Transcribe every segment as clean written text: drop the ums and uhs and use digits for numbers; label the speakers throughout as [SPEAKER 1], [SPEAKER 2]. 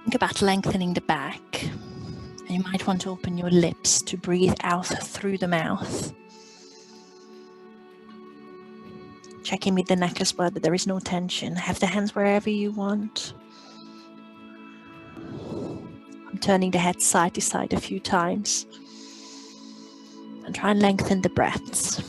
[SPEAKER 1] Think about lengthening the back. And you might want to open your lips to breathe out through the mouth. Check in with the neck as well, that there is no tension. Have the hands wherever you want. I'm turning the head side to side a few times. And try and lengthen the breaths.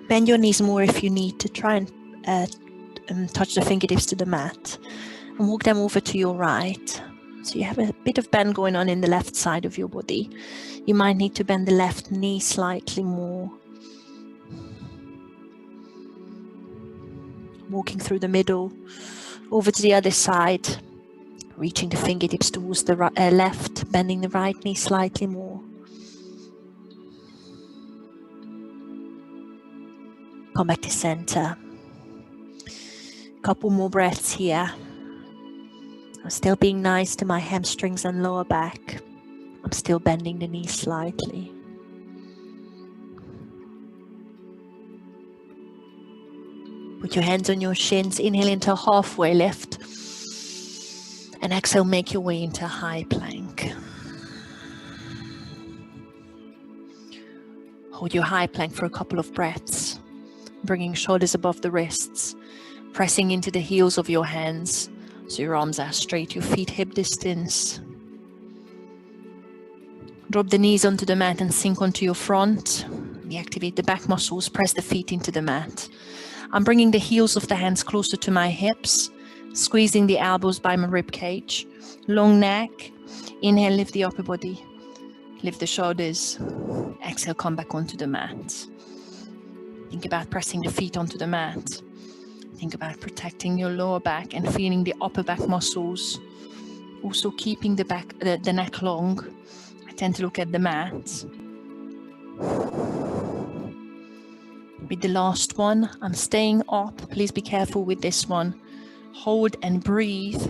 [SPEAKER 1] Bend your knees more if you need to. Try and touch the fingertips to the mat. And walk them over to your right. So you have a bit of bend going on in the left side of your body. You might need to bend the left knee slightly more. Walking through the middle, over to the other side. Reaching the fingertips towards the left, bending the right knee slightly more. Come back to center. Couple more breaths here. I'm still being nice to my hamstrings and lower back. I'm still bending the knees slightly. Put your hands on your shins. Inhale into a halfway lift. And exhale, make your way into a high plank. Hold your high plank for a couple of breaths. Bringing shoulders above the wrists. Pressing into the heels of your hands. So your arms are straight, your feet hip distance. Drop the knees onto the mat and sink onto your front. Deactivate the back muscles, press the feet into the mat. I'm bringing the heels of the hands closer to my hips, squeezing the elbows by my rib cage. Long neck. Inhale, lift the upper body. Lift the shoulders. Exhale, come back onto the mat. Think about pressing the feet onto the mat. Think about protecting your lower back and feeling the upper back muscles. Also keeping the neck long. I tend to look at the mat. With the last one, I'm staying up. Please be careful with this one. Hold and breathe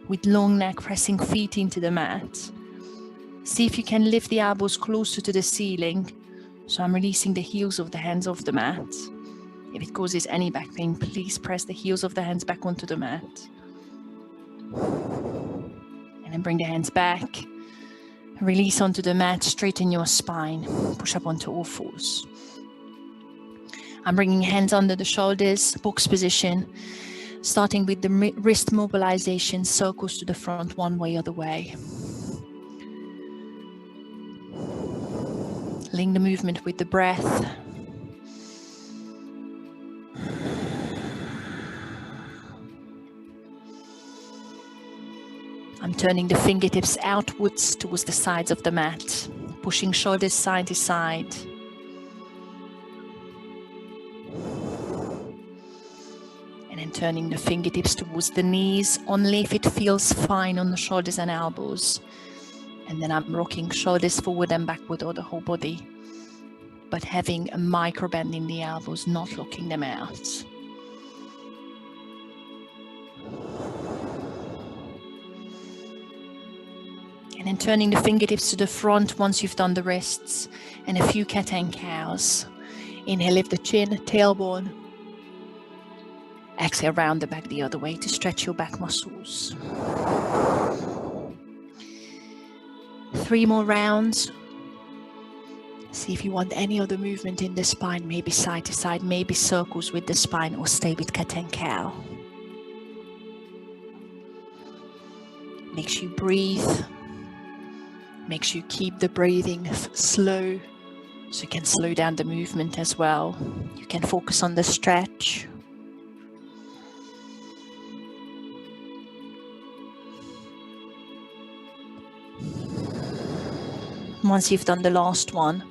[SPEAKER 1] with long neck, pressing feet into the mat. See if you can lift the elbows closer to the ceiling. So I'm releasing the heels of the hands off the mat. If it causes any back pain, please press the heels of the hands back onto the mat. And then bring the hands back. Release onto the mat, straighten your spine. Push up onto all fours. I'm bringing hands under the shoulders, box position. Starting with the wrist mobilization, circles to the front, one way or the way. Link the movement with the breath. I'm turning the fingertips outwards towards the sides of the mat, pushing shoulders side to side. And then turning the fingertips towards the knees, only if it feels fine on the shoulders and elbows. And then I'm rocking shoulders forward and backward or the whole body, but having a micro bend in the elbows, not locking them out. And then turning the fingertips to the front once you've done the wrists, and a few cat and cows. Inhale, lift the chin, tailbone. Exhale, round the back the other way to stretch your back muscles. 3 more rounds. See if you want any other movement in the spine, maybe side to side, maybe circles with the spine, or stay with cat and cow. Make sure you breathe. Make sure you keep the breathing slow, so you can slow down the movement as well. You can focus on the stretch. Once you've done the last one,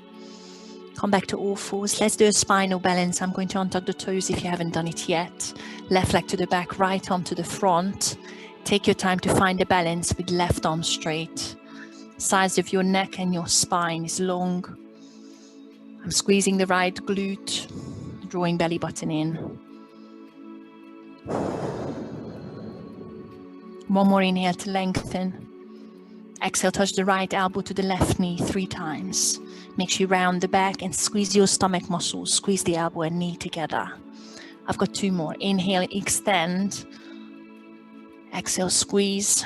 [SPEAKER 1] come back to all fours. Let's do a spinal balance. I'm going to untuck the toes if you haven't done it yet. Left leg to the back, right arm to the front. Take your time to find the balance with left arm straight. Size of your neck and your spine is long. I'm squeezing the right glute, drawing belly button in. One more inhale to lengthen. Exhale, touch the right elbow to the left knee 3 times. Make sure you round the back and squeeze your stomach muscles. Squeeze the elbow and knee together. I've got 2 more. Inhale, extend. Exhale, squeeze.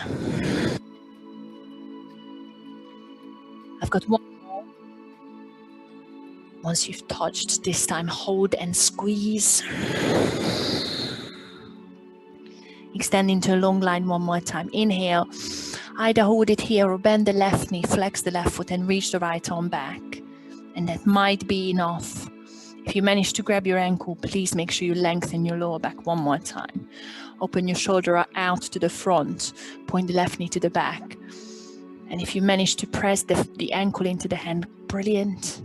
[SPEAKER 1] I've got 1 more. Once you've touched, this time hold and squeeze. Extend into a long line 1 more time. Inhale, either hold it here or bend the left knee, flex the left foot and reach the right arm back. And that might be enough. If you manage to grab your ankle, please make sure you lengthen your lower back 1 more time. Open your shoulder out to the front, point the left knee to the back. And if you manage to press the ankle into the hand, brilliant.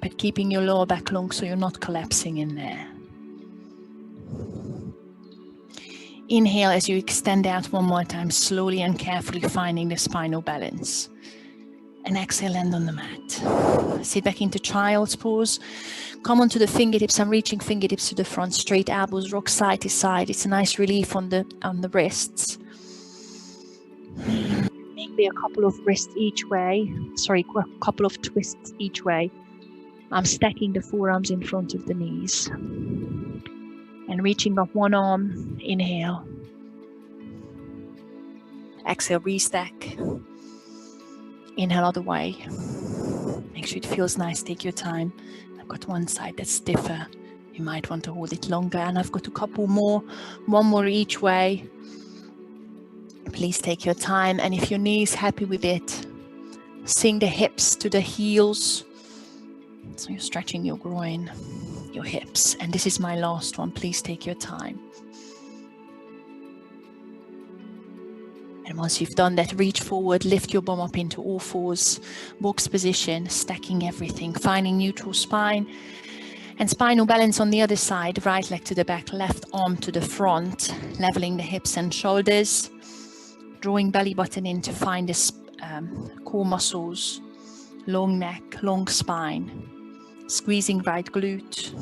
[SPEAKER 1] But keeping your lower back long so you're not collapsing in there. Inhale as you extend out 1 more time, slowly and carefully finding the spinal balance. And exhale, land on the mat. Sit back into child's pose. Come onto the fingertips. I'm reaching fingertips to the front, straight elbows, rock side to side. It's a nice relief on the wrists. Maybe a couple of wrists each way. Sorry, a couple of twists each way. I'm stacking the forearms in front of the knees. And reaching up 1 arm, inhale. Exhale, restack. Inhale other way. Make sure it feels nice, take your time. I've got 1 side that's stiffer. You might want to hold it longer. And I've got a couple more, 1 more each way. Please take your time. And if your knee is happy with it, sink the hips to the heels. So you're stretching your groin, your hips. And this is my last one. Please take your time. And once you've done that, reach forward, lift your bum up into all fours, box position, stacking everything, finding neutral spine and spinal balance on the other side. Right leg to the back, left arm to the front, leveling the hips and shoulders, drawing belly button in to find the core muscles, long neck, long spine. Squeezing right glute.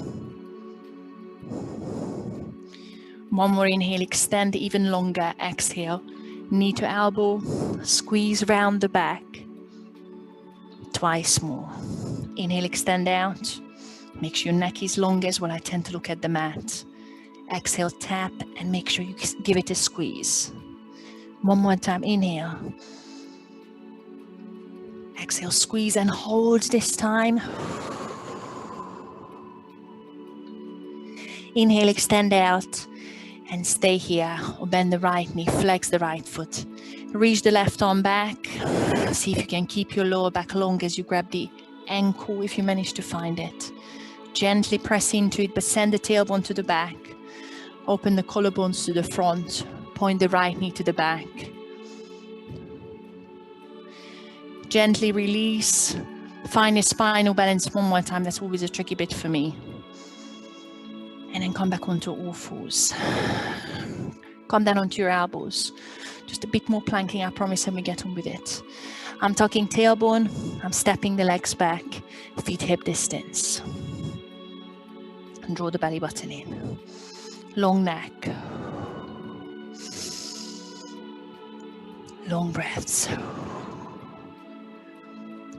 [SPEAKER 1] 1 more inhale, extend even longer. Exhale, knee to elbow, squeeze round the back. 2 more. Inhale, extend out. Make sure your neck is long as well. I tend to look at the mat. Exhale, tap and make sure you give it a squeeze. 1 more time, inhale. Exhale, squeeze and hold this time. Inhale, extend out and stay here, or bend the right knee, flex the right foot. Reach the left arm back. See if you can keep your lower back long as you grab the ankle if you manage to find it. Gently press into it, but send the tailbone to the back. Open the collarbones to the front. Point the right knee to the back. Gently release. Find a spinal balance 1 more time. That's always a tricky bit for me. And then come back onto all fours. Come down onto your elbows. Just a bit more planking, I promise, and we get on with it. I'm tucking tailbone. I'm stepping the legs back, feet hip distance. And draw the belly button in. Long neck. Long breaths.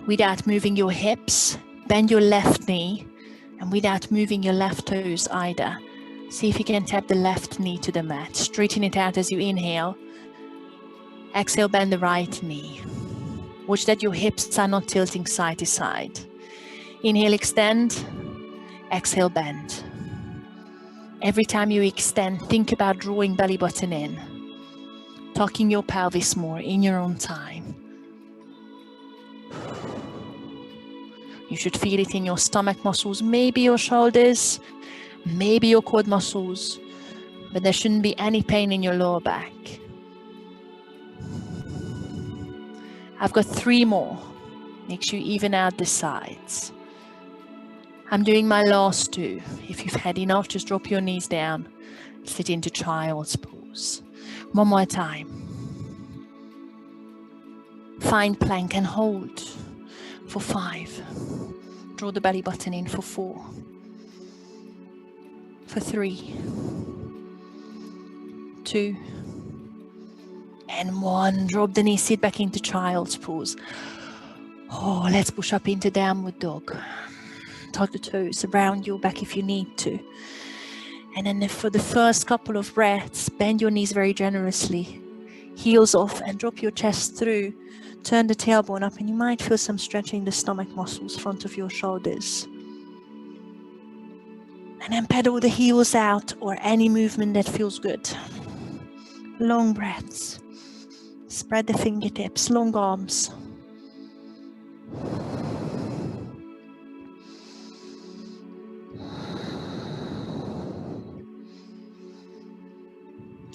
[SPEAKER 1] Without moving your hips, bend your left knee. And without moving your left toes either, see if you can tap the left knee to the mat. Straighten it out as you inhale. Exhale, bend the right knee. Watch that your hips are not tilting side to side. Inhale, extend. Exhale, bend. Every time you extend, think about drawing belly button in. Tucking your pelvis more in your own time. You should feel it in your stomach muscles, maybe your shoulders, maybe your quad muscles, but there shouldn't be any pain in your lower back. I've got 3 more. Make sure you even out the sides. I'm doing my last 2. If you've had enough, just drop your knees down. Sit into child's pose. 1 more time. Find plank and hold. For 5, draw the belly button in for 4, for 3, 2, And 1, drop the knees, sit back into child's pose. Oh, let's push up into downward dog. Tuck the toes around your back if you need to. And then for the first couple of breaths, bend your knees very generously. Heels off and drop your chest through. Turn the tailbone up and you might feel some stretching in the stomach muscles, front of your shoulders. And then pedal the heels out or any movement that feels good. Long breaths. Spread the fingertips, long arms.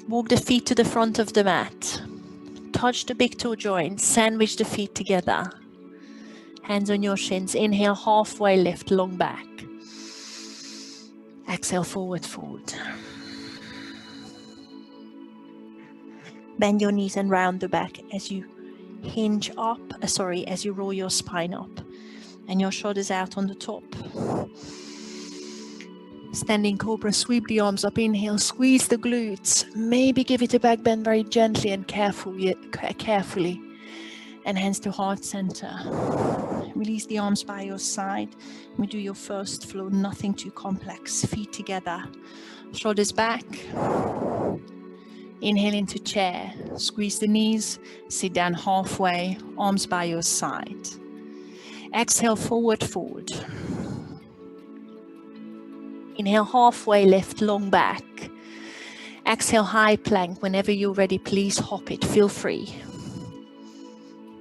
[SPEAKER 1] Walk the feet to the front of the mat. Touch the big toe joints, sandwich the feet together. Hands on your shins. Inhale, halfway lift, long back. Exhale, forward fold. Bend your knees and round the back as you hinge up, as you roll your spine up. And your shoulders out on the top. Standing cobra, sweep the arms up, inhale, squeeze the glutes. Maybe give it a back bend very gently and carefully. And hands to heart center. Release the arms by your side. We do your first flow, nothing too complex. Feet together, shoulders back. Inhale into chair, squeeze the knees, sit down halfway, arms by your side. Exhale, forward fold. Inhale, halfway lift, long back. Exhale, high plank. Whenever you're ready, please hop it, feel free.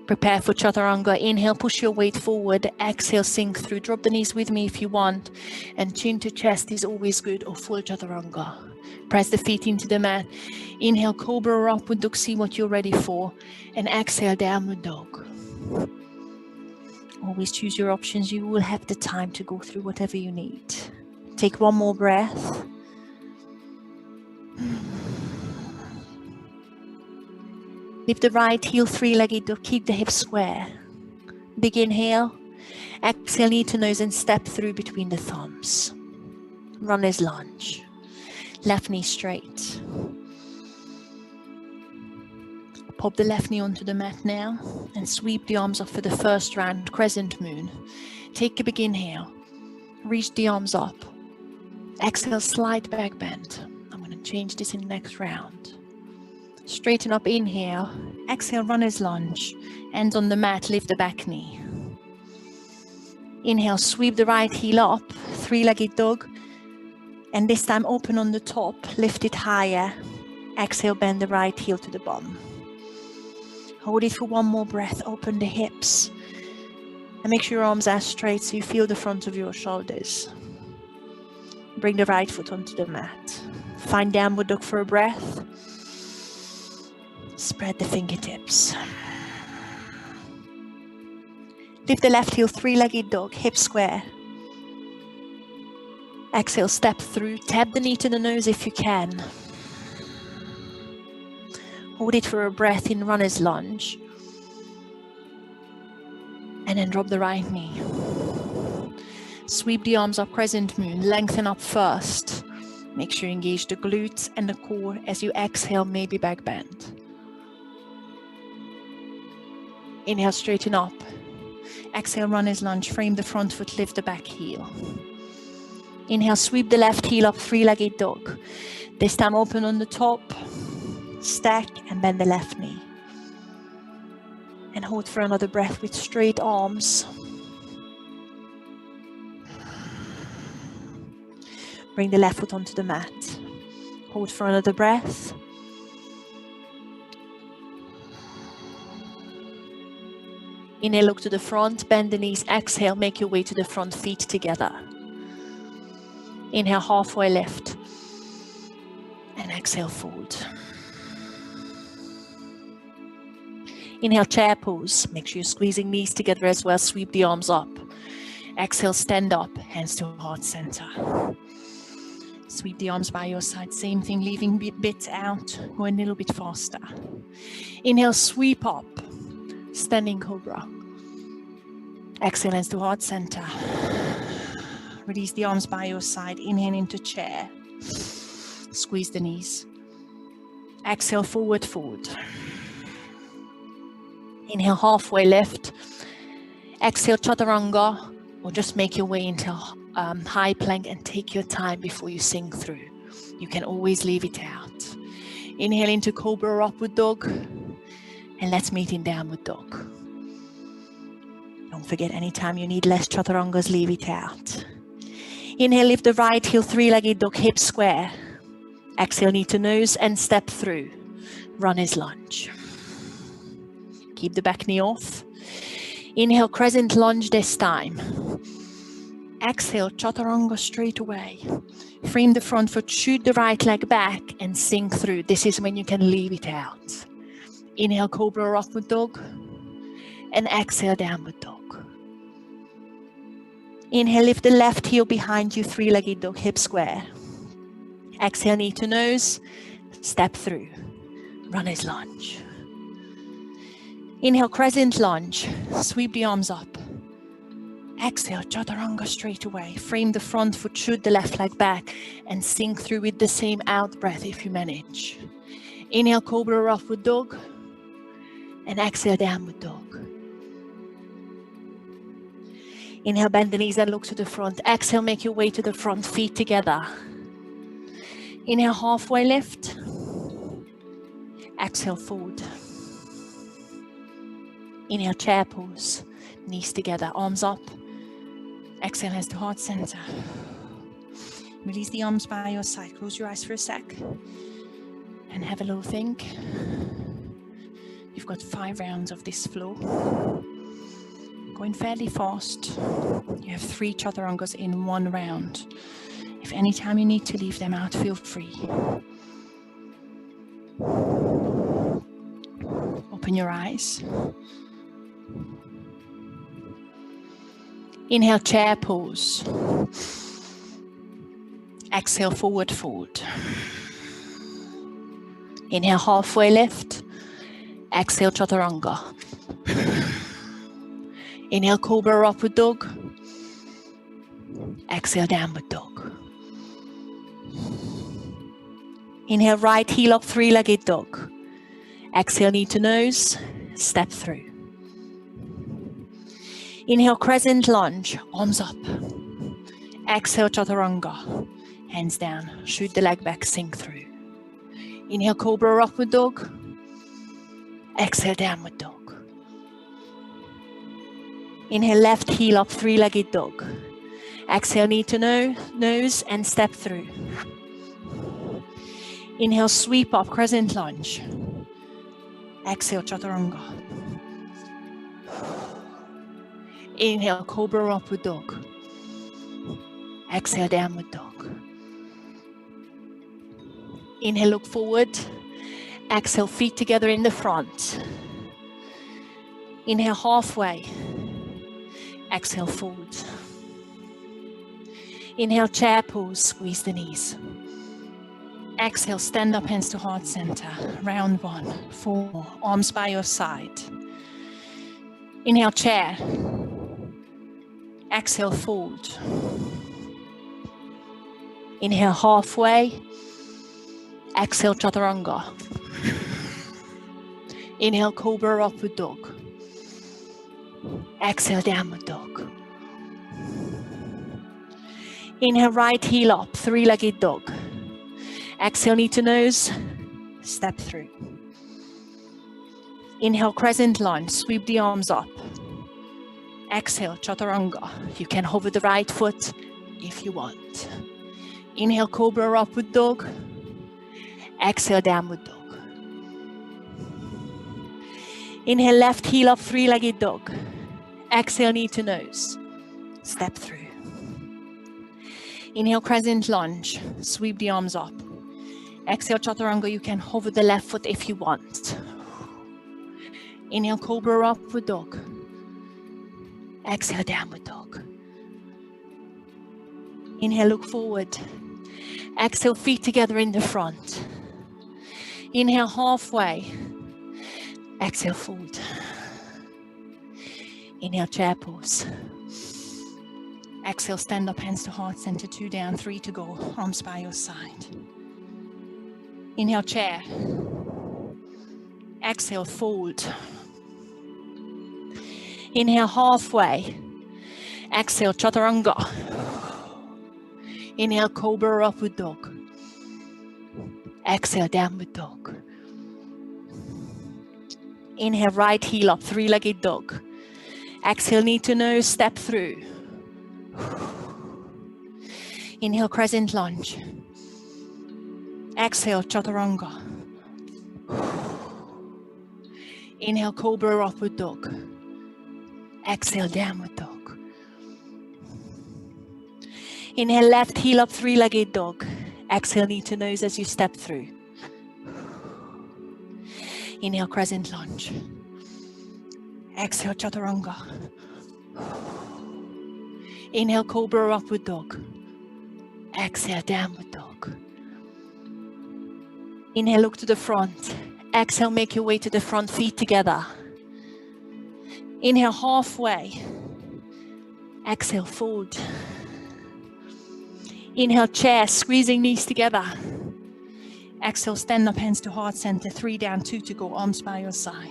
[SPEAKER 1] Prepare for chaturanga. Inhale, push your weight forward. Exhale, sink through. Drop the knees with me if you want. And chin to chest is always good, or full chaturanga. Press the feet into the mat. Inhale, cobra or upward dog, see what you're ready for. And exhale, downward dog. Always choose your options. You will have the time to go through whatever you need. Take one more breath. Lift the right heel, three-legged dog. Keep the hips square. Big inhale. Exhale, knee to nose and step through between the thumbs. Runner's lunge. Left knee straight. Pop the left knee onto the mat now and sweep the arms up for the first round, crescent moon. Take a big inhale. Reach the arms up. Exhale, slight back bend. I'm going to change this in the next round. Straighten up, inhale. Exhale, runner's lunge. Hands on the mat, lift the back knee. Inhale, sweep the right heel up, three-legged dog. And this time open on the top, lift it higher. Exhale, bend the right heel to the bum. Hold it for one more breath, open the hips. And make sure your arms are straight so you feel the front of your shoulders. Bring the right foot onto the mat. Find downward dog for a breath. Spread the fingertips. Lift the left heel, three-legged dog, hip square. Exhale, step through. Tap the knee to the nose if you can. Hold it for a breath in runner's lunge. And then drop the right knee. Sweep the arms up, crescent moon. Lengthen up first. Make sure you engage the glutes and the core as you exhale, maybe back bend. Inhale, straighten up. Exhale, runner's lunge. Frame the front foot, lift the back heel. Inhale, sweep the left heel up, three-legged dog. This time open on the top. Stack and bend the left knee. And hold for another breath with straight arms. Bring the left foot onto the mat. Hold for another breath. Inhale, look to the front, bend the knees. Exhale, make your way to the front, feet together. Inhale, halfway lift. And exhale, fold. Inhale, chair pose. Make sure you're squeezing knees together as well. Sweep the arms up. Exhale, stand up, hands to heart center. Sweep the arms by your side. Same thing, leaving bits out. Go a little bit faster. Inhale, sweep up. Standing cobra. Exhale, hands to heart center. Release the arms by your side. Inhale into chair. Squeeze the knees. Exhale, forward fold. Inhale, halfway lift. Exhale, chaturanga, or just make your way into high plank and take your time before you sink through. You can always leave it out. Inhale into cobra or upward dog, and let's meet in downward dog. Don't forget, anytime you need less chaturangas, leave it out. Inhale, lift the right heel, three-legged dog, hip square. Exhale, knee to nose and step through. Runner's lunge. Keep the back knee off. Inhale, crescent lunge this time. Exhale, chaturanga straight away. Frame the front foot, shoot the right leg back and sink through. This is when you can leave it out. Inhale, cobra or upward dog. And exhale, downward dog. Inhale, lift the left heel behind you, three-legged dog, hip square. Exhale, knee to nose, step through. Runner's lunge. Inhale, crescent lunge, sweep the arms up. Exhale, chaturanga straight away. Frame the front foot, shoot the left leg back and sink through with the same out breath if you manage. Inhale, cobra or upward dog. And exhale, downward dog. Inhale, bend the knees and look to the front. Exhale, make your way to the front, feet together. Inhale, halfway lift. Exhale, forward. Inhale, chair pose. Knees together, arms up. Exhale, hands to heart center. Release the arms by your side. Close your eyes for a sec. And have a little think. You've got 5 rounds of this flow. Going fairly fast. You have 3 chaturangas in 1 round. If any time you need to leave them out, feel free. Open your eyes. Inhale, chair pose. Exhale, forward fold. Inhale, halfway lift. Exhale, chaturanga. Inhale, cobra or upward dog. Exhale, downward dog. Inhale, right heel up, three-legged dog. Exhale, knee to nose, step through. Inhale, crescent lunge, arms up. Exhale, chaturanga, hands down, shoot the leg back, sink through. Inhale, cobra or upward dog. Exhale, downward dog. Inhale, left heel up, three-legged dog. Exhale, knee to nose and step through. Inhale, sweep up, crescent lunge. Exhale, chaturanga. Inhale, cobra or upward dog. Exhale, downward dog. Inhale, look forward. Exhale, feet together in the front. Inhale, halfway. Exhale, forward. Inhale, chair pose, squeeze the knees. Exhale, stand up, hands to heart center. Round 1, 4, arms by your side. Inhale, chair. Exhale, fold. Inhale, halfway. Exhale, chaturanga. Inhale, cobra or upward dog. Exhale, downward dog. Inhale, right heel up, three-legged dog. Exhale, knee to nose, step through. Inhale, crescent lunge, sweep the arms up. Exhale, chaturanga. You can hover the right foot if you want. Inhale, cobra or upward dog. Exhale, downward dog. Inhale, left heel up, three-legged dog. Exhale, knee to nose, step through. Inhale, crescent lunge, sweep the arms up. Exhale, chaturanga, you can hover the left foot if you want. Inhale, cobra or upward dog. Exhale, downward dog. Inhale, look forward. Exhale, feet together in the front. Inhale, halfway. Exhale, fold. Inhale, chair pose. Exhale, stand up, hands to heart center, 2 down, 3 to go, arms by your side. Inhale, chair. Exhale, fold. Inhale halfway. Exhale, chaturanga. Inhale, cobra, upward dog. Exhale, downward dog. Inhale, right heel up, three-legged dog. Exhale, knee to nose, step through. Inhale, crescent lunge. Exhale, chaturanga. Inhale, cobra, upward dog. Exhale, downward dog. Inhale, left heel up, three-legged dog. Exhale, knee to nose as you step through. Inhale, crescent lunge. Exhale, chaturanga. Inhale, cobra, upward dog. Exhale, downward dog. Inhale, look to the front. Exhale, make your way to the front, feet together. Inhale, halfway. Exhale, fold. Inhale, chair, squeezing knees together. Exhale, stand up, hands to heart center. 3 down, 2 to go, arms by your side.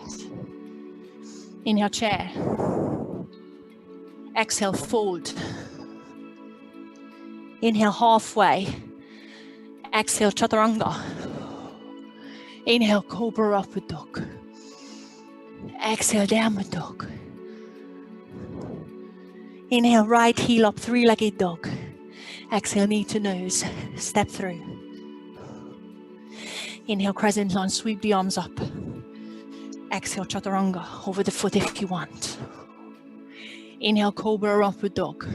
[SPEAKER 1] Inhale, chair. Exhale, fold. Inhale, halfway. Exhale, chaturanga. Inhale, cobra, upward dog. Exhale, downward dog. Inhale, right heel up, three-legged dog. Exhale, knee to nose, step through. Inhale, crescent lunge, sweep the arms up. Exhale, chaturanga, over the foot if you want. Inhale, cobra, upward dog.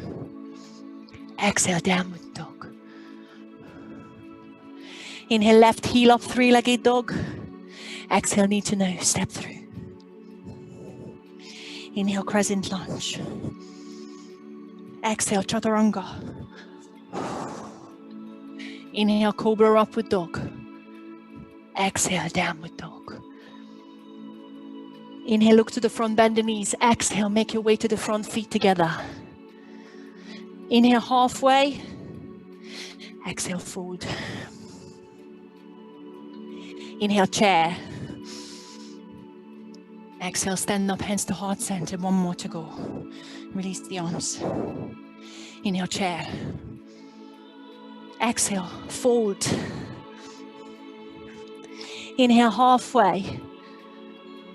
[SPEAKER 1] Exhale, downward dog. Inhale, left heel up, three-legged dog. Exhale, knee to nose, step through. Inhale, crescent lunge. Exhale, chaturanga. Inhale, cobra, upward dog. Exhale, downward dog. Inhale, look to the front, bend the knees. Exhale, make your way to the front, feet together. Inhale, halfway. Exhale, fold. Inhale, chair. Exhale, stand up, hands to heart center. 1 more to go. Release the arms. Inhale, chair. Exhale, fold. Inhale, halfway.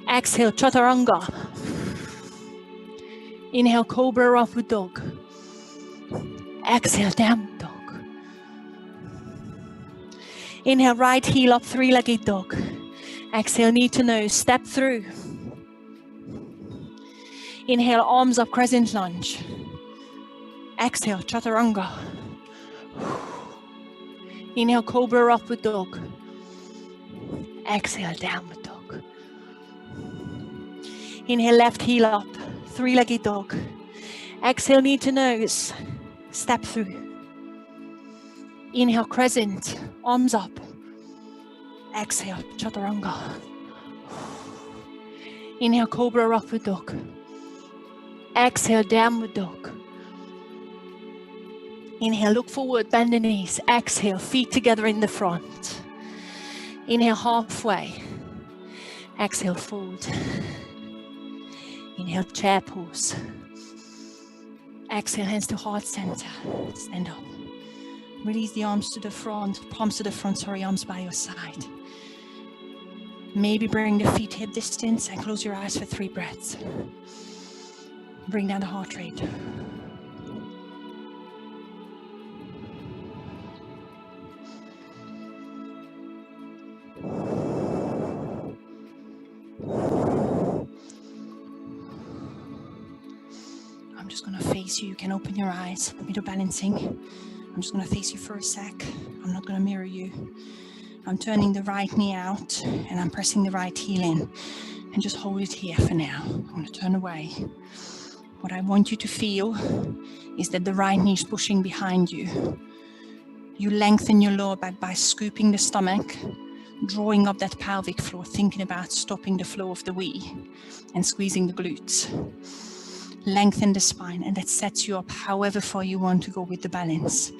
[SPEAKER 1] Exhale, chaturanga. Inhale, cobra, upward dog. Exhale, downward dog. Inhale, right heel up, three-legged dog. Exhale, knee to nose, step through. Inhale, arms up, crescent lunge. Exhale, chaturanga. Inhale, cobra, upward dog. Exhale, downward dog. Inhale, left heel up, three-legged dog. Exhale, knee to nose, step through. Inhale, crescent, arms up. Exhale, chaturanga. Inhale, cobra, upward dog. Exhale, downward dog. Inhale, look forward, bend the knees. Exhale, feet together in the front. Inhale, halfway. Exhale, fold. Inhale, chair pose. Exhale, hands to heart center. Stand up. Release the arms to the front, palms to the front, sorry, arms by your side. Maybe bring the feet hip distance and close your eyes for 3 breaths. Bring down the heart rate. I'm just going to face you. You can open your eyes. Middle balancing. I'm just going to face you for a sec. I'm not going to mirror you. I'm turning the right knee out and I'm pressing the right heel in. And just hold it here for now. I'm going to turn away. What I want you to feel is that the right knee is pushing behind you. You lengthen your lower back by scooping the stomach, drawing up that pelvic floor, thinking about stopping the flow of the wee and squeezing the glutes. Lengthen the spine, and that sets you up however far you want to go with the balance.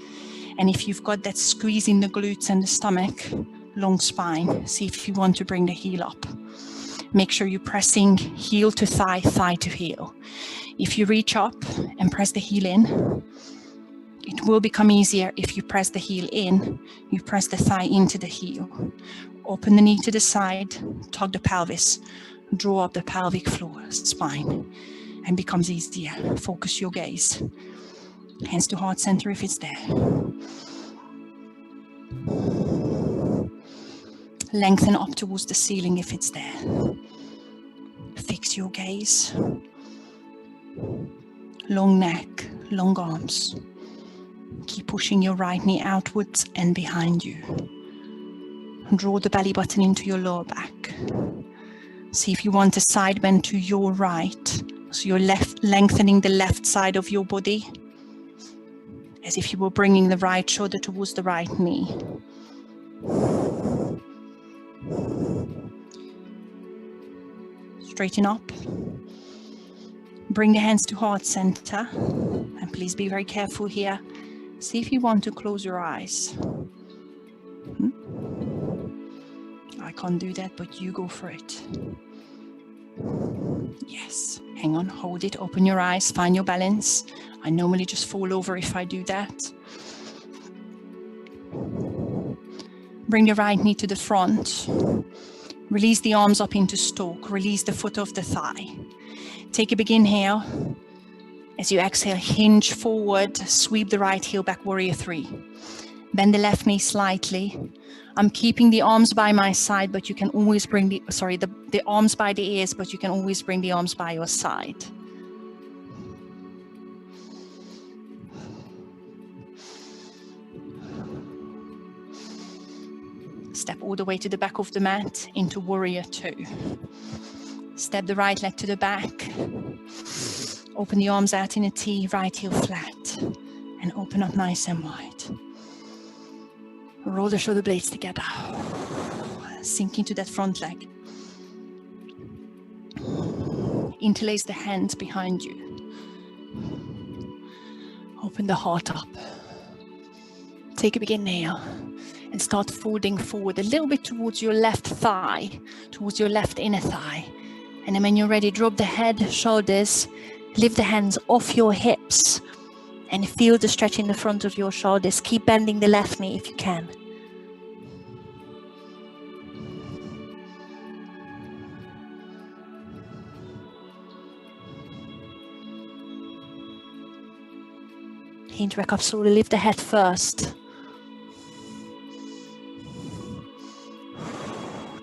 [SPEAKER 1] And if you've got that squeeze in the glutes and the stomach, long spine, see if you want to bring the heel up. Make sure you're pressing heel to thigh, thigh to heel. If you reach up and press the heel in, it will become easier if you press the heel in, you press the thigh into the heel. Open the knee to the side, tug the pelvis, draw up the pelvic floor, spine, and becomes easier. Focus your gaze. Hands to heart center if it's there. Lengthen up towards the ceiling if it's there. Fix your gaze. Long neck, long arms. Keep pushing your right knee outwards and behind you. Draw the belly button into your lower back. See if you want a side bend to your right. So you're lengthening the left side of your body, as if you were bringing the right shoulder towards the right knee. Straighten up. Bring the hands to heart center. And please be very careful here. See if you want to close your eyes. I can't do that, but you go for it. Yes, hang on, hold it, open your eyes, find your balance. I normally just fall over if I do that. Bring the right knee to the front. Release the arms up into stalk. Release the foot off the thigh. Take a big inhale. As you exhale, hinge forward, sweep the right heel back, warrior three. Bend the left knee slightly. I'm keeping the arms by my side, but you can always bring the arms by the ears, but you can always bring the arms by your side. Step all the way to the back of the mat into warrior two. Step the right leg to the back. Open the arms out in a T, right heel flat, and open up nice and wide. Roll the shoulder blades together. Sink into that front leg. Interlace the hands behind you. Open the heart up. Take a big inhale and start folding forward a little bit towards your left thigh, towards your left inner thigh. And then when you're ready, drop the head, shoulders, lift the hands off your hips and feel the stretch in the front of your shoulders. Keep bending the left knee if you can. Hinge back up slowly, lift the head first.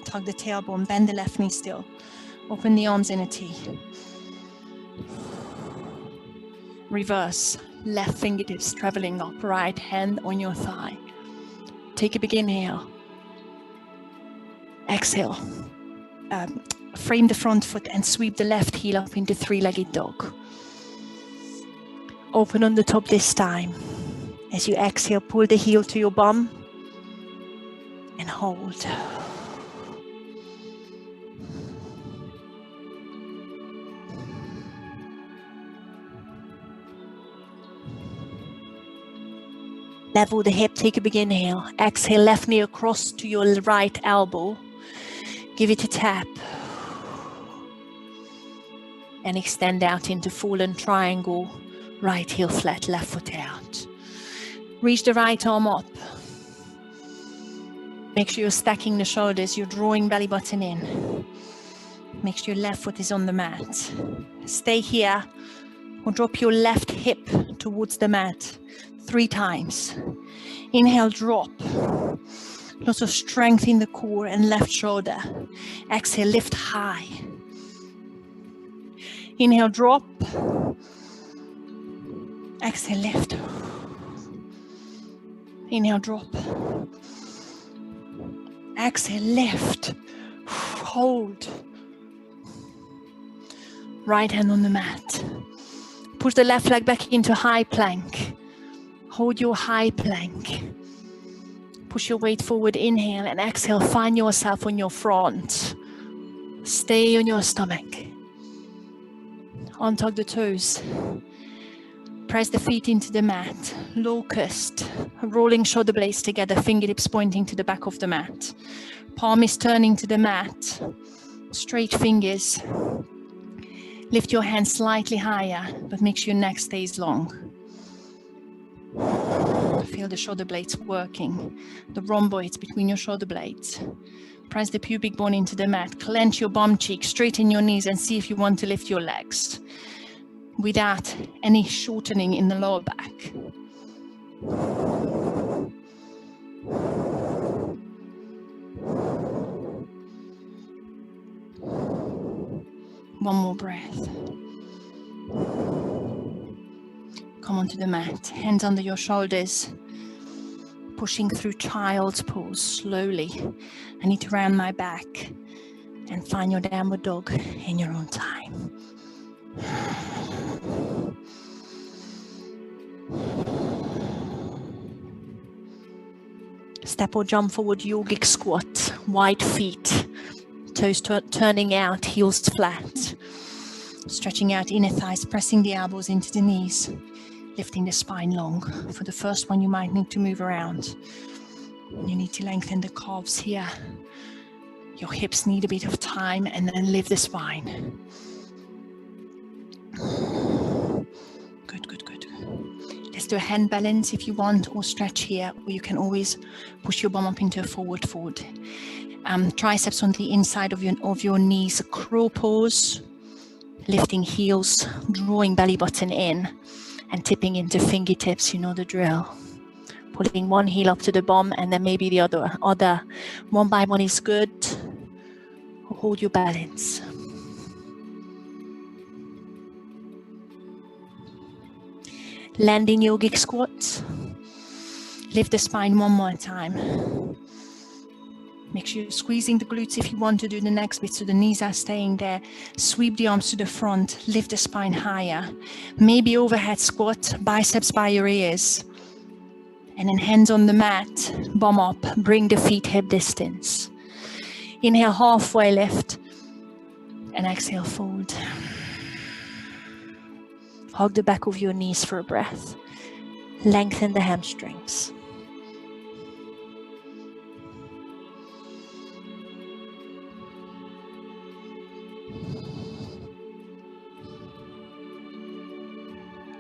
[SPEAKER 1] Tug the tailbone, bend the left knee still. Open the arms in a T. Reverse, left fingertips traveling up, right hand on your thigh. Take a big inhale. Exhale. Frame the front foot and sweep the left heel up into three-legged dog. Open on the top this time. As you exhale, pull the heel to your bum and hold. Level the hip, take a big inhale. Exhale, left knee across to your right elbow. Give it a tap. And extend out into fallen triangle. Right heel flat, left foot out. Reach the right arm up. Make sure you're stacking the shoulders, you're drawing belly button in. Make sure your left foot is on the mat. Stay here or drop your left hip towards the mat 3 times. Inhale, drop. Lots of strength in the core and left shoulder. Exhale, lift high. Inhale, drop. Exhale, lift. Inhale, drop. Exhale, lift. Hold. Right hand on the mat. Push the left leg back into high plank. Hold your high plank. Push your weight forward, inhale, and exhale. Find yourself on your front. Stay on your stomach. Untug the toes. Press the feet into the mat. Locust. Rolling shoulder blades together, fingertips pointing to the back of the mat. Palm is turning to the mat. Straight fingers. Lift your hands slightly higher, but make sure your neck stays long. Feel the shoulder blades working, the rhomboids between your shoulder blades. Press the pubic bone into the mat, clench your bum cheek, straighten your knees, and see if you want to lift your legs without any shortening in the lower back. One more breath. Come onto the mat, hands under your shoulders, pushing through child's pose slowly. I need to round my back and find your downward dog in your own time. Step or jump forward, yogic squat, wide feet, toes turning out, heels flat. Stretching out inner thighs, pressing the elbows into the knees, lifting the spine long. For the first one, you might need to move around. You need to lengthen the calves here. Your hips need a bit of time, and then lift the spine. Good, good, good. Let's do a hand balance if you want, or stretch here, or you can always push your bum up into a forward fold. Triceps on the inside of your knees, crow pose. Lifting heels, drawing belly button in, and tipping into fingertips, you know the drill. Putting one heel up to the bum, and then maybe the other. One by one is good. Hold your balance. Landing yogic squat. Lift the spine one more time. Make sure you're squeezing the glutes if you want to do the next bit so the knees are staying there. Sweep the arms to the front, lift the spine higher. Maybe overhead squat, biceps by your ears. And then hands on the mat, bum up, bring the feet hip distance. Inhale, halfway lift, and exhale, fold. Hug the back of your knees for a breath. Lengthen the hamstrings.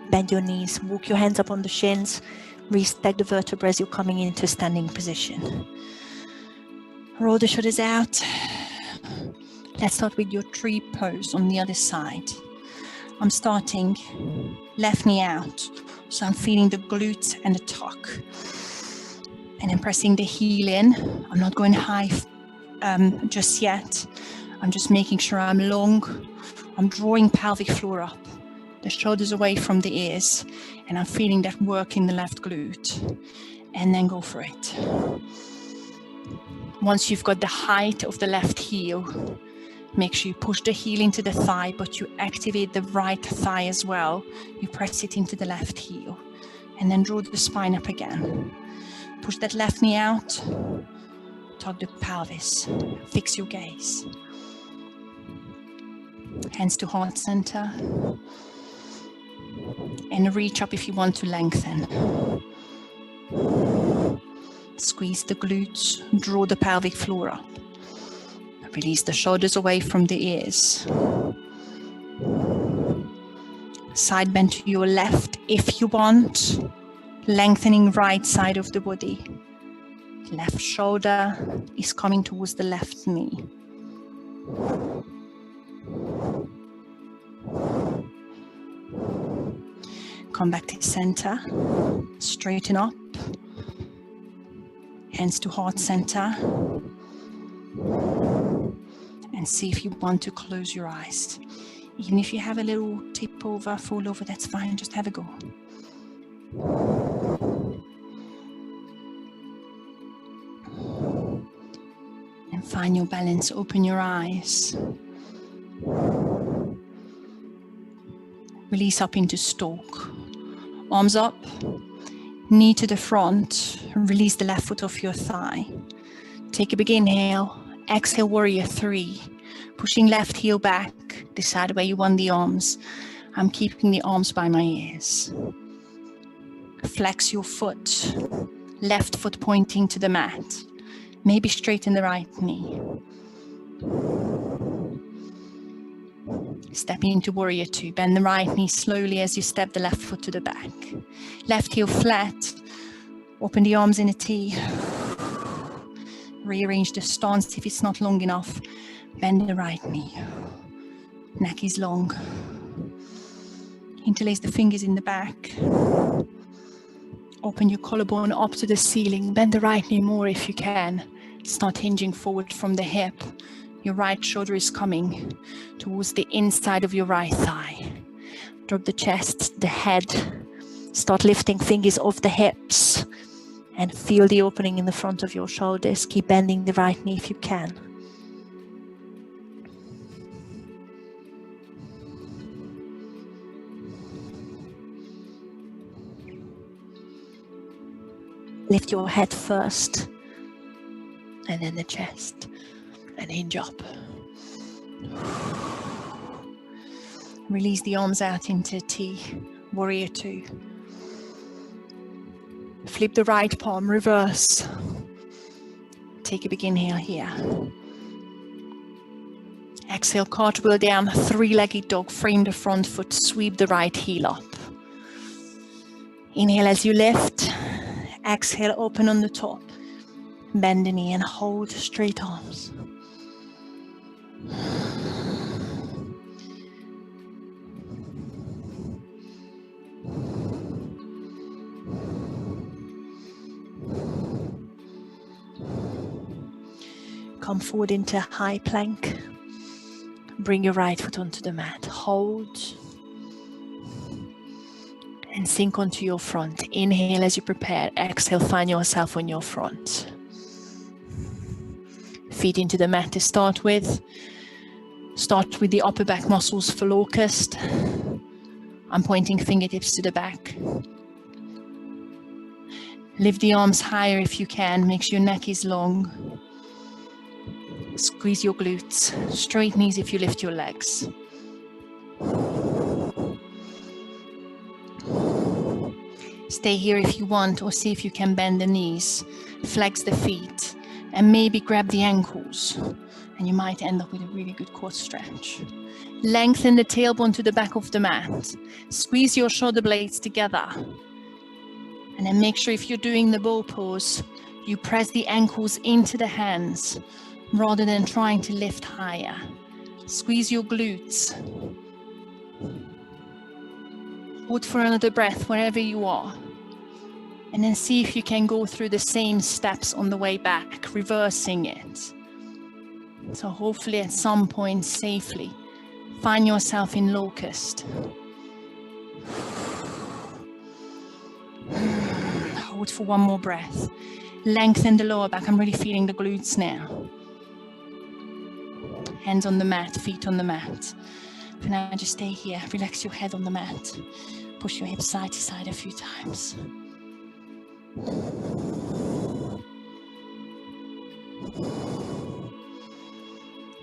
[SPEAKER 1] Bend your knees, walk your hands up on the shins, restack the vertebrae as you're coming into a standing position. Roll the shoulders out. Let's start with your tree pose on the other side. I'm starting left knee out, so I'm feeling the glutes and the tuck. And then pressing the heel in. I'm not going high just yet. I'm just making sure I'm long. I'm drawing pelvic floor up. The shoulders away from the ears, and I'm feeling that work in the left glute, and then go for it. Once you've got the height of the left heel, make sure you push the heel into the thigh, but you activate the right thigh as well. You press it into the left heel, and then draw the spine up again. Push that left knee out, tug the pelvis, fix your gaze. Hands to heart center. And reach up if you want to lengthen. Squeeze the glutes, draw the pelvic floor up. Release the shoulders away from the ears. Side bend to your left if you want. Lengthening right side of the body. Left shoulder is coming towards the left knee. Come back to center, straighten up, hands to heart center, and see if you want to close your eyes. Even if you have a little tip over, fall over, that's fine, just have a go. And find your balance, open your eyes. Release up into stalk. Arms up, knee to the front, release the left foot off your thigh. Take a big inhale, exhale, warrior three. Pushing left heel back, decide where you want the arms. I'm keeping the arms by my ears. Flex your foot, left foot pointing to the mat. Maybe straighten the right knee. Step into warrior two. Bend the right knee slowly as you step the left foot to the back. Left heel flat. Open the arms in a T. Rearrange the stance if it's not long enough. Bend the right knee. Neck is long. Interlace the fingers in the back. Open your collarbone up to the ceiling. Bend the right knee more if you can. Start hinging forward from the hip. Your right shoulder is coming towards the inside of your right thigh. Drop the chest, the head. Start lifting fingers off the hips and feel the opening in the front of your shoulders. Keep bending the right knee if you can. Lift your head first and then the chest and hinge up. Release the arms out into T, warrior two. Flip the right palm, reverse. Take a big inhale here. Exhale, cartwheel down, three-legged dog, frame the front foot, sweep the right heel up. Inhale as you lift. Exhale, open on the top. Bend the knee and hold straight arms. Come forward into high plank. Bring your right foot onto the mat. Hold. And sink onto your front. Inhale as you prepare. Exhale, find yourself on your front. Feet into the mat to start with. Start with the upper back muscles for locust. I'm pointing fingertips to the back. Lift the arms higher if you can. Make sure your neck is long. Squeeze your glutes. Straight knees if you lift your legs. Stay here if you want, or see if you can bend the knees. Flex the feet. And maybe grab the ankles. And you might end up with a really good quad stretch. Lengthen the tailbone to the back of the mat. Squeeze your shoulder blades together. And then make sure if you're doing the bow pose, you press the ankles into the hands rather than trying to lift higher. Squeeze your glutes. Hold for another breath wherever you are. And then see if you can go through the same steps on the way back, reversing it. So hopefully at some point safely, find yourself in locust. Hold for one more breath. Lengthen the lower back. I'm really feeling the glutes now. Hands on the mat, feet on the mat. For now, just stay here. Relax your head on the mat. Push your hips side to side a few times.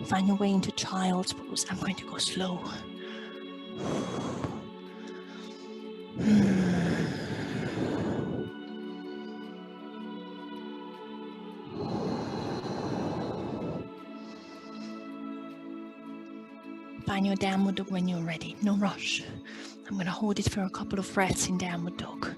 [SPEAKER 1] Find your way into child's pose. I'm going to go slow. Find your downward dog when you're ready. No rush. I'm going to hold it for a couple of breaths in downward dog.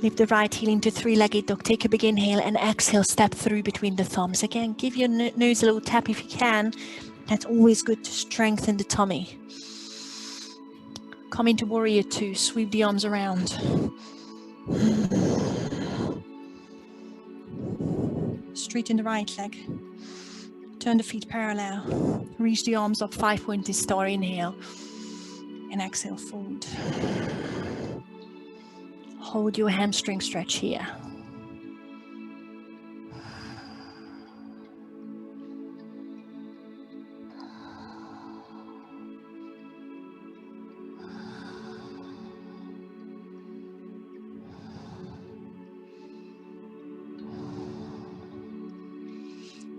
[SPEAKER 1] Lift the right heel into three-legged dog. Take a big inhale and exhale. Step through between the thumbs. Again, give your nose a little tap if you can. That's always good to strengthen the tummy. Come into warrior two. Sweep the arms around. Straighten the right leg. Turn the feet parallel. Reach the arms up, 5-pointed star. Inhale. And exhale, fold. Hold your hamstring stretch here.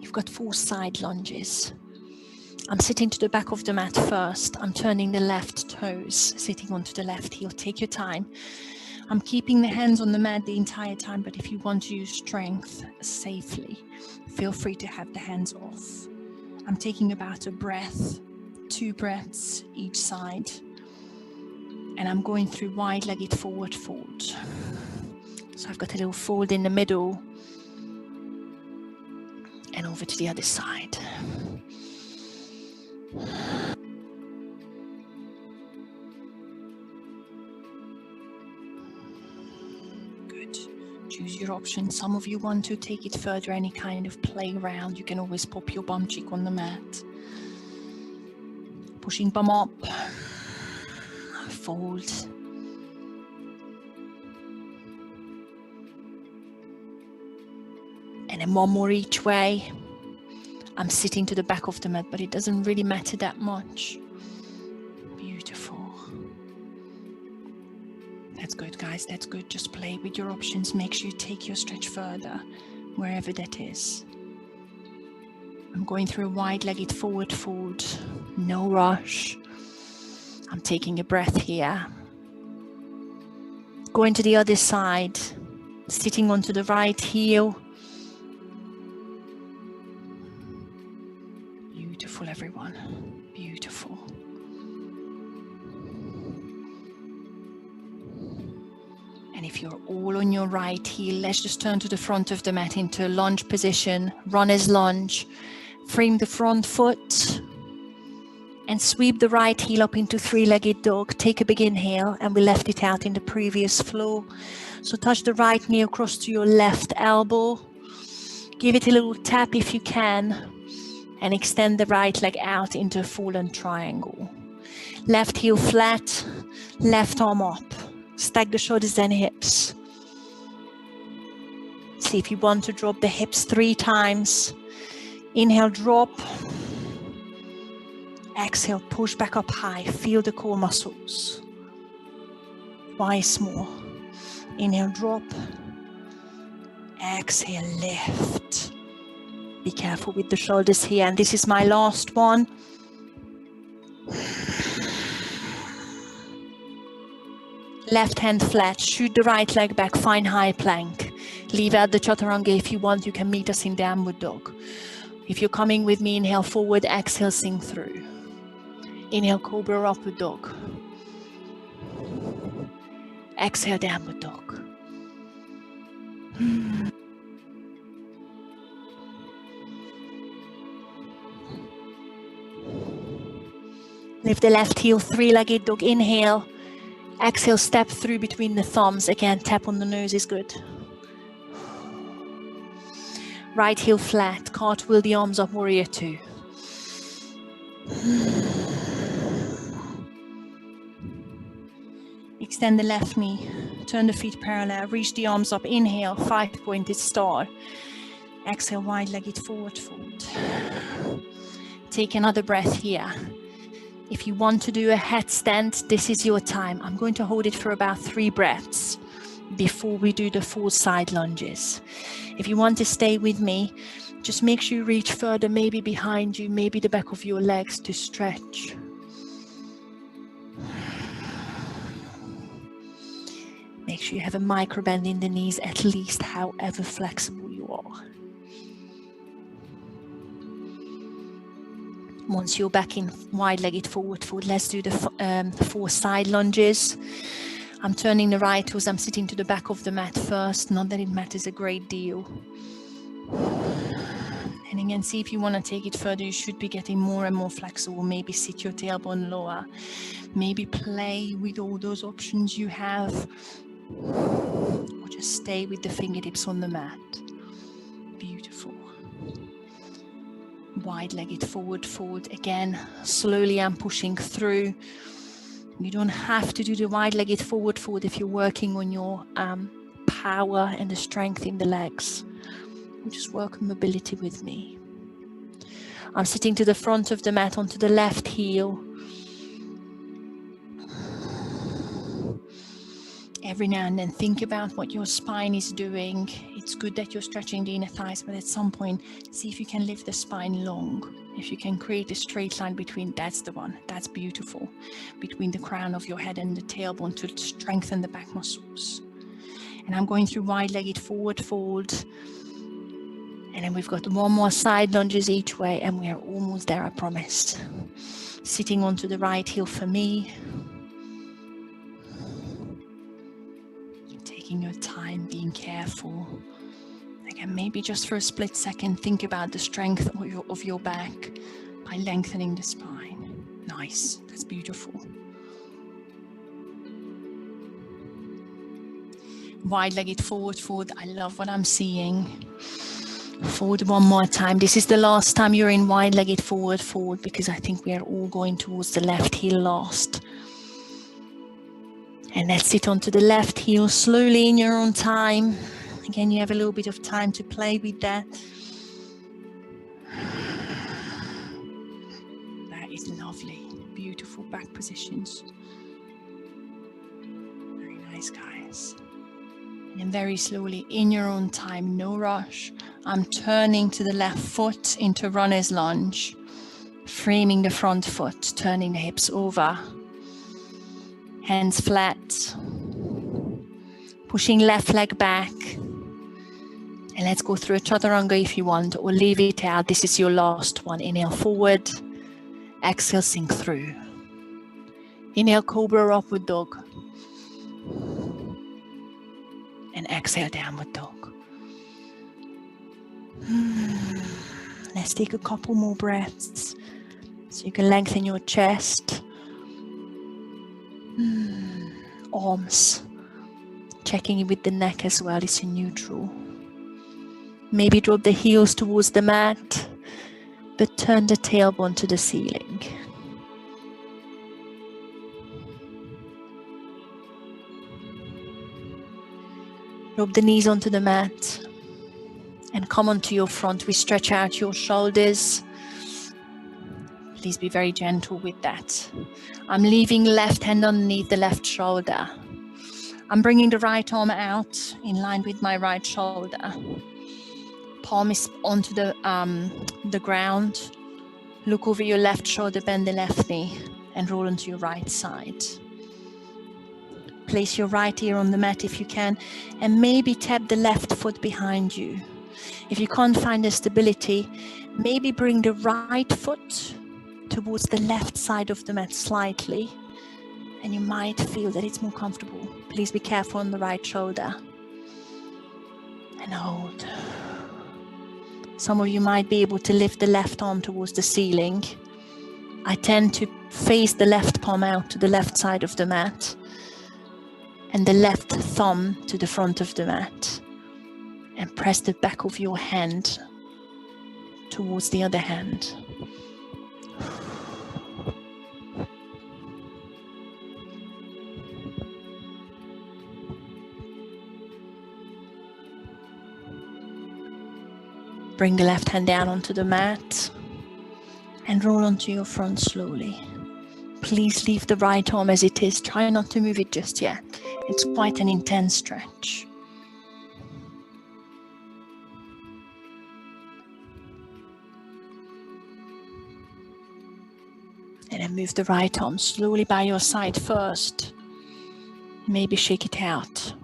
[SPEAKER 1] You've got 4 side lunges. I'm sitting to the back of the mat first. I'm turning the left toes, sitting onto the left heel. Take your time. I'm keeping the hands on the mat the entire time, but if you want to use strength safely, feel free to have the hands off. I'm taking about a breath, 2 breaths each side, and I'm going through wide-legged forward fold. So I've got a little fold in the middle and over to the other side. Good. Choose your option. Some of you want to take it further, any kind of play around. You can always pop your bum cheek on the mat. Pushing bum up, fold. And then one more each way. I'm sitting to the back of the mat, but it doesn't really matter that much. Beautiful. That's good, guys. That's good. Just play with your options. Make sure you take your stretch further, wherever that is. I'm going through a wide-legged forward fold. No rush. I'm taking a breath here. Going to the other side. Sitting onto the right heel. Beautiful, everyone. Beautiful. And if you're all on your right heel, let's just turn to the front of the mat into a lunge position, runner's lunge. Frame the front foot and sweep the right heel up into 3-legged dog. Take a big inhale, and we left it out in the previous flow. So touch the right knee across to your left elbow. Give it a little tap if you can, and extend the right leg out into a fallen triangle. Left heel flat, left arm up. Stack the shoulders and hips. See if you want to drop the hips 3 times. Inhale, drop. Exhale, push back up high. Feel the core muscles. Twice more. Inhale, drop. Exhale, lift. Be careful with the shoulders here. And this is my last one. Left hand flat. Shoot the right leg back. Find high plank. Leave out the chaturanga if you want. You can meet us in downward dog. If you're coming with me, inhale forward, exhale, sink through. Inhale, cobra, upward dog. Exhale, downward dog. Lift the left heel, 3-legged dog. Inhale. Exhale, step through between the thumbs. Again, tap on the nose is good. Right heel flat, cartwheel the arms up, warrior 2. Extend the left knee, turn the feet parallel, reach the arms up, inhale, 5-pointed star. Exhale, wide-legged forward fold. Take another breath here. If you want to do a headstand, this is your time. I'm going to hold it for about 3 breaths before we do the full side lunges. If you want to stay with me, just make sure you reach further, maybe behind you, maybe the back of your legs to stretch. Make sure you have a micro bend in the knees, at least, however flexible you are. Once you're back in wide-legged forward fold, let's do the 4 side lunges. I'm turning the right toes. I'm sitting to the back of the mat first. Not that it matters a great deal. And again, see if you want to take it further. You should be getting more and more flexible. Maybe sit your tailbone lower. Maybe play with all those options you have. Or just stay with the fingertips on the mat. Beautiful. Wide-legged forward fold. Again, slowly I'm pushing through. You don't have to do the wide-legged forward fold if you're working on your power and the strength in the legs. Just work on mobility with me. I'm sitting to the front of the mat onto the left heel. Every now and then think about what your spine is doing. It's good that you're stretching the inner thighs, but at some point, see if you can lift the spine long. If you can create a straight line between, that's the one, that's beautiful, between the crown of your head and the tailbone to strengthen the back muscles. And I'm going through wide-legged forward fold. And then we've got one more side lunges each way, and we are almost there, I promise. Sitting onto the right heel for me. Taking your time, being careful. Again, maybe just for a split second, think about the strength of your back by lengthening the spine. Nice, that's beautiful. Wide-legged forward fold. I love what I'm seeing. Forward one more time. This is the last time you're in wide-legged forward fold, because I think we are all going towards the left heel last. And let's sit onto the left heel slowly in your own time. Again, you have a little bit of time to play with that. That is lovely. Beautiful back positions. Very nice, guys. And then very slowly in your own time, no rush. I'm turning to the left foot into runner's lunge, framing the front foot, turning the hips over, hands flat, pushing left leg back. And let's go through a chaturanga if you want, or leave it out. This is your last one. Inhale forward, exhale sink through. Inhale cobra upward dog. And exhale downward dog. Let's take a couple more breaths so you can lengthen your chest. Arms. Checking in with the neck as well, it's in neutral. Maybe drop the heels towards the mat, but turn the tailbone to the ceiling. Drop the knees onto the mat and come onto your front. We stretch out your shoulders. Please be very gentle with that. I'm leaving left hand underneath the left shoulder. I'm bringing the right arm out in line with my right shoulder. Palm is onto the ground. Look over your left shoulder, bend the left knee, and roll onto your right side. Place your right ear on the mat if you can, and maybe tap the left foot behind you. If you can't find the stability, maybe bring the right foot towards the left side of the mat slightly, and you might feel that it's more comfortable. Please be careful on the right shoulder. And hold. Some of you might be able to lift the left arm towards the ceiling. I tend to face the left palm out to the left side of the mat and the left thumb to the front of the mat, and press the back of your hand towards the other hand. Bring the left hand down onto the mat and roll onto your front slowly. Please leave the right arm as it is. Try not to move it just yet. It's quite an intense stretch. And then move the right arm slowly by your side first. Maybe shake it out.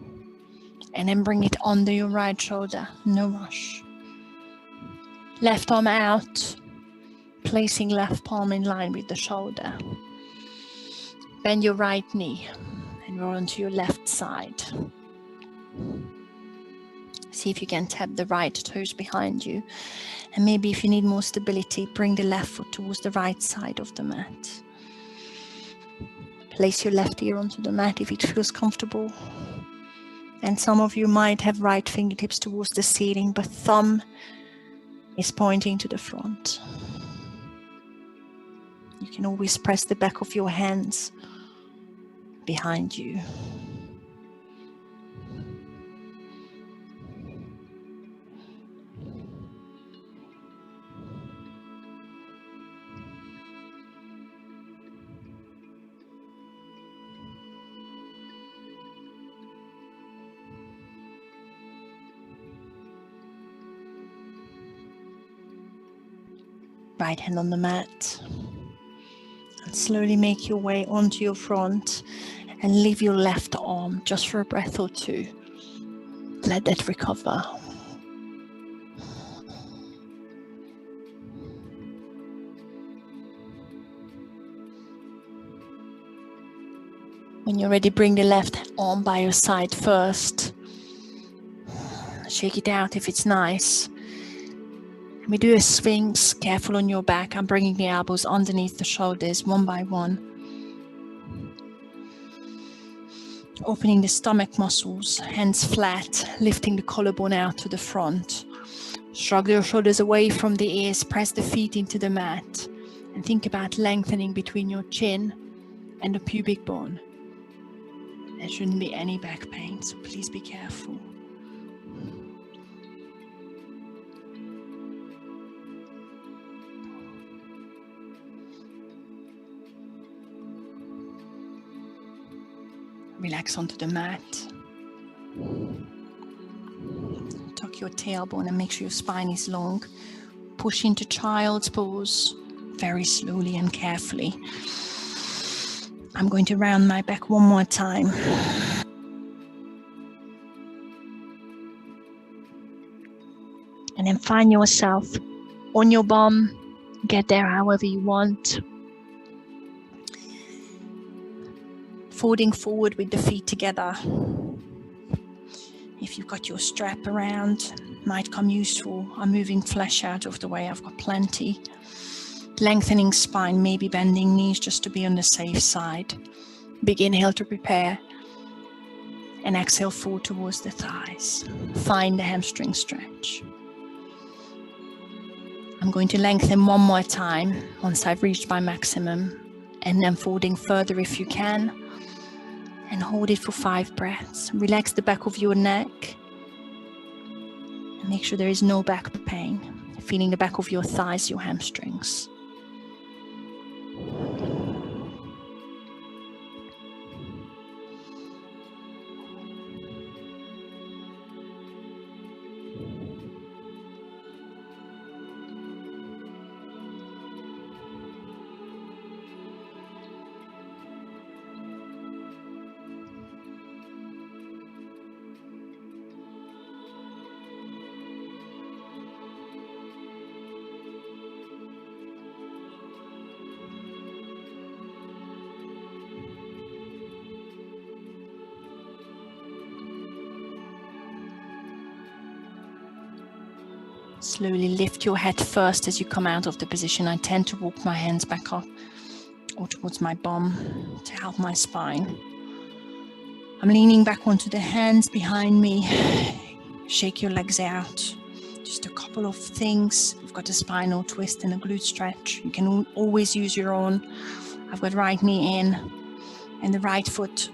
[SPEAKER 1] And then bring it under your right shoulder. No rush. Left arm out. Placing left palm in line with the shoulder. Bend your right knee and roll onto your left side. See if you can tap the right toes behind you. And maybe if you need more stability, bring the left foot towards the right side of the mat. Place your left ear onto the mat if it feels comfortable. And some of you might have right fingertips towards the ceiling, but thumb is pointing to the front. You can always press the back of your hands behind you. right hand on the mat. And slowly make your way onto your front and leave your left arm just for a breath or two. Let that recover. When you're ready, bring the left arm by your side first. Shake it out if it's nice. And we do a sphinx, careful on your back. I'm bringing the elbows underneath the shoulders one by one. Opening the stomach muscles, hands flat, lifting the collarbone out to the front. Shrug your shoulders away from the ears, press the feet into the mat, and think about lengthening between your chin and the pubic bone. There shouldn't be any back pain, so please be careful. Relax onto the mat. Tuck your tailbone and make sure your spine is long. Push into child's pose very slowly and carefully. I'm going to round my back one more time. And then find yourself on your bum. Get there however you want. Folding forward with the feet together. If you've got your strap around, might come useful. I'm moving flesh out of the way, I've got plenty. Lengthening spine, maybe bending knees just to be on the safe side. Big inhale to prepare. And exhale, forward towards the thighs. Find the hamstring stretch. I'm going to lengthen one more time once I've reached my maximum. And then folding further if you can. And hold it for 5 breaths. Relax the back of your neck. And make sure there is no back pain. Feeling the back of your thighs, your hamstrings. Slowly lift your head first as you come out of the position. I tend to walk my hands back up or towards my bum to help my spine. I'm leaning back onto the hands behind me. Shake your legs out. Just a couple of things. We've got a spinal twist and a glute stretch. You can always use your own. I've got right knee in and the right foot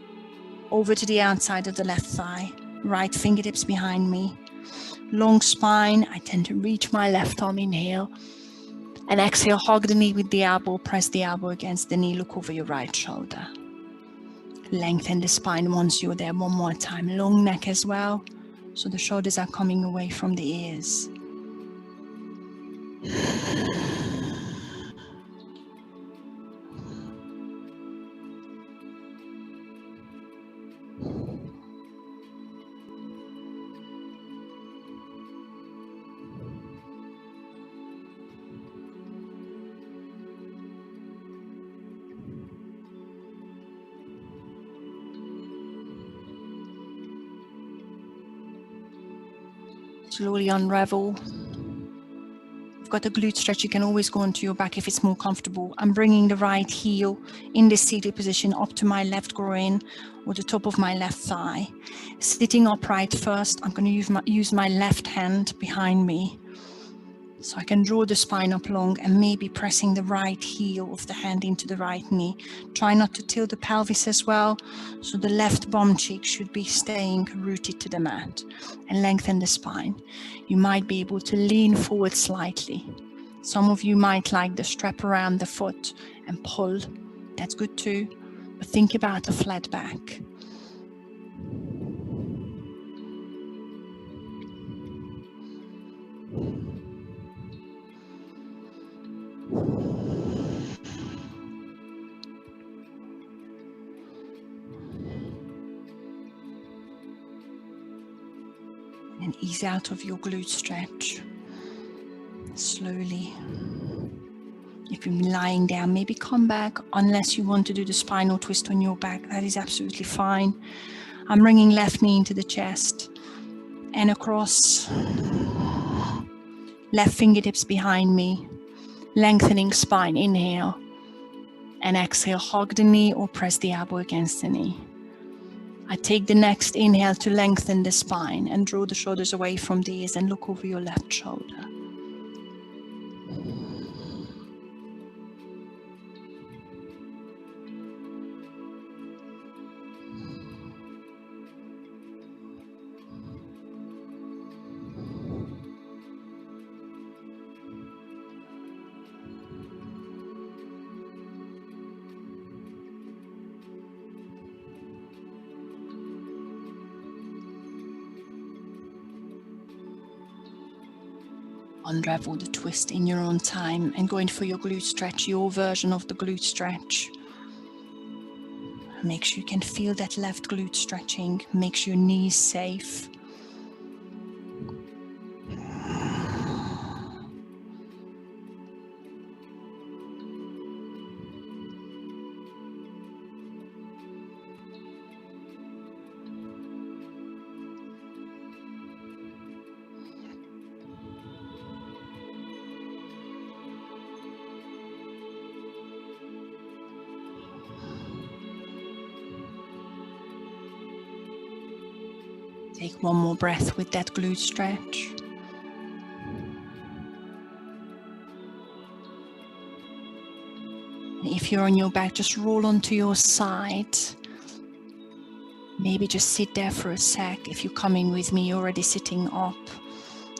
[SPEAKER 1] over to the outside of the left thigh. Right fingertips behind me. Long spine. I tend to reach my left arm, inhale. And exhale, hug the knee with the elbow. Press the elbow against the knee. Look over your right shoulder. Lengthen the spine once you're there. One more time. Long neck as well. So the shoulders are coming away from the ears. Slowly unravel. You've got a glute stretch. You can always go onto your back if it's more comfortable. I'm bringing the right heel in this seated position up to my left groin or the top of my left thigh. Sitting upright first, I'm going to use my left hand behind me. So I can draw the spine up long and maybe pressing the right heel of the hand into the right knee. Try not to tilt the pelvis as well. So the left bum cheek should be staying rooted to the mat and lengthen the spine. You might be able to lean forward slightly. Some of you might like the strap around the foot and pull. That's good too. But think about a flat back. And ease out of your glute stretch slowly. If you've been lying down, maybe come back, unless you want to do the spinal twist on your back. That is absolutely fine. I'm bringing left knee into the chest and across. Left fingertips behind me. Lengthening spine. Inhale. And exhale, hug the knee or press the elbow against the knee. I take the next inhale to lengthen the spine and draw the shoulders away from the ears and look over your left shoulder. Unravel the twist in your own time and go in for your glute stretch, your version of the glute stretch. Make sure you can feel that left glute stretching. Make sure your knees safe. Take one more breath with that glute stretch. If you're on your back, just roll onto your side. Maybe just sit there for a sec. If you're coming with me, you're already sitting up.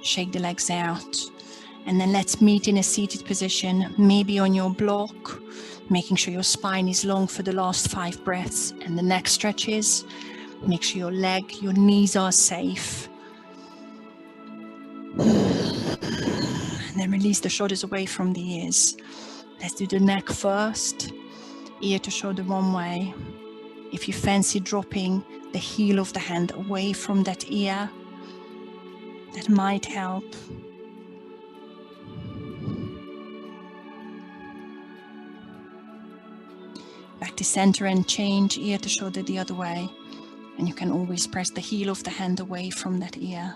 [SPEAKER 1] Shake the legs out. And then let's meet in a seated position, maybe on your block, making sure your spine is long for the last 5 breaths. And the next stretches. Make sure your knees are safe. And then release the shoulders away from the ears. Let's do the neck first. Ear to shoulder one way. If you fancy dropping the heel of the hand away from that ear, that might help. Back to center and change, ear to shoulder the other way. And you can always press the heel of the hand away from that ear.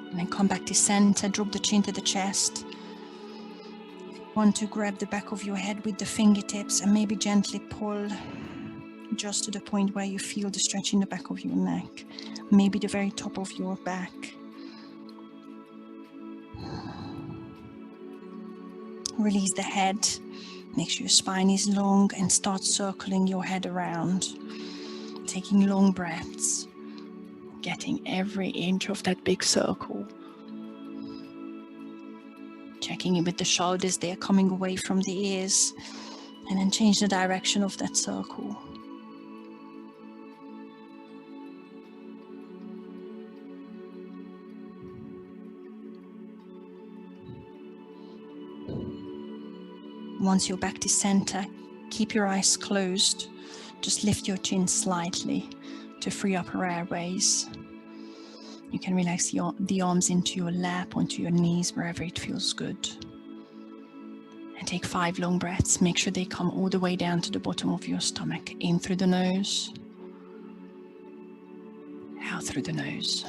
[SPEAKER 1] And then come back to center, drop the chin to the chest. If you want to grab the back of your head with the fingertips and maybe gently pull just to the point where you feel the stretch in the back of your neck. Maybe the very top of your back. Release the head. Make sure your spine is long and start circling your head around. Taking long breaths. Getting every inch of that big circle. Checking in with the shoulders, they are coming away from the ears. And then change the direction of that circle. Once you're back to center, keep your eyes closed. Just lift your chin slightly to free up your airways. You can relax the arms into your lap, onto your knees, wherever it feels good. And take 5 long breaths. Make sure they come all the way down to the bottom of your stomach. In through the nose, out through the nose.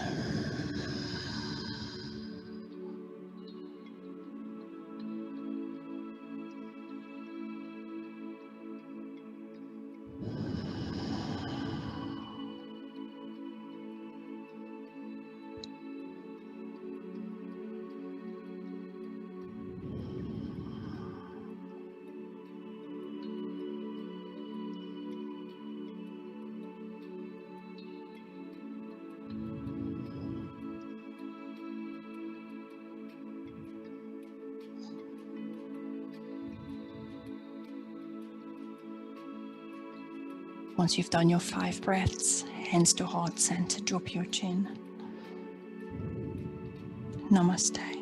[SPEAKER 1] Once you've done your 5 breaths, hands to heart center, drop your chin. Namaste.